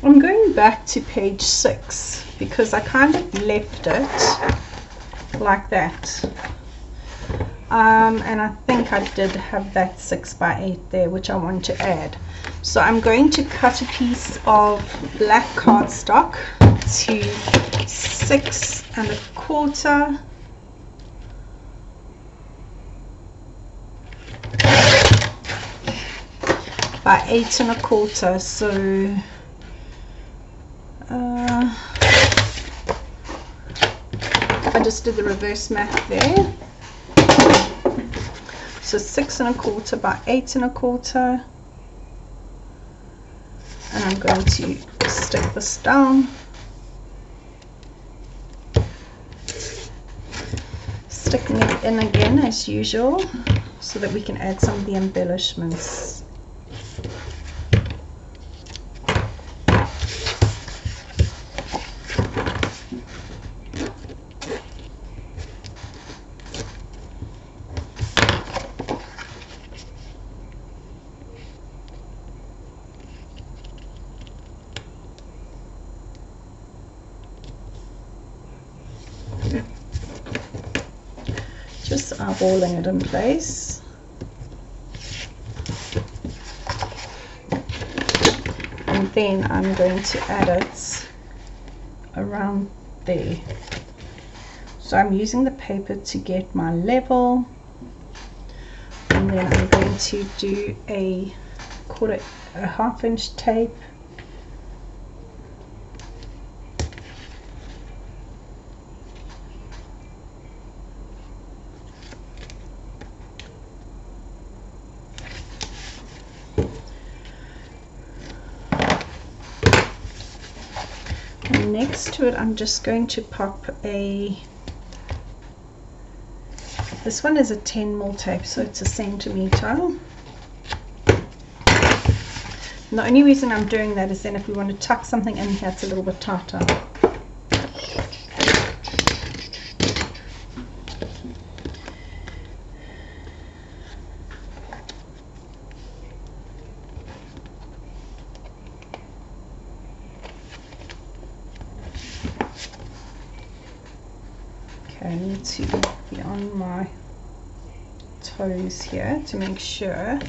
I'm going back to page 6 because I kind of left it like that. And I think I did have that 6x8 there, which I want to add. So I'm going to cut a piece of black cardstock to 6 1/4 by 8 1/4. So I just did the reverse math there. So 6 1/4 by 8 1/4, and I'm going to stick this down, sticking it in again as usual so that we can add some of the embellishments. Just eyeballing it in place. And then I'm going to add it around there. So I'm using the paper to get my level, and then I'm going to do a 1/2 inch tape. Next to it, I'm just going to pop this one is a 10mm tape, so it's a centimeter. And the only reason I'm doing that is then if we want to tuck something in here, it's a little bit tighter. I need to be on my toes here to make sure.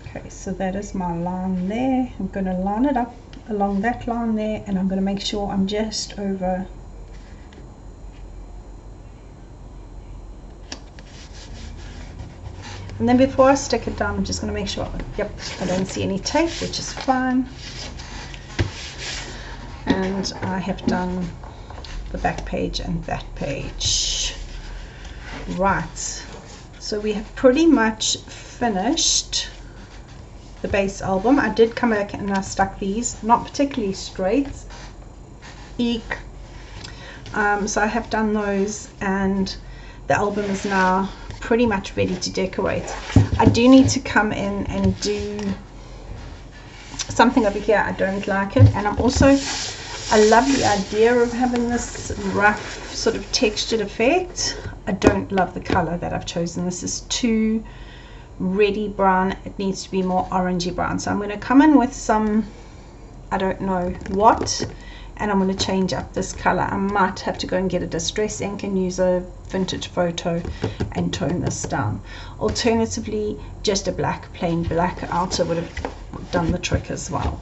Okay, so that is my line there. I'm going to line it up along that line there, and I'm going to make sure I'm just over. And then before I stick it down, I'm just going to make sure, yep, I don't see any tape, which is fine. And I have done the back page and that page. Right, so we have pretty much finished the base album. I did come back and I stuck these, not particularly straight. Eek. So I have done those, and the album is now pretty much ready to decorate. I do need to come in and do something over here. I don't like it, and I love the idea of having this rough sort of textured effect. I don't love the color that I've chosen. This is too reddy brown. It needs to be more orangey brown. So I'm going to come in with some, I don't know what, and I'm going to change up this color. I might have to go and get a distress ink and use a vintage photo and tone this down. Alternatively, just a plain black outer would have done the trick as well.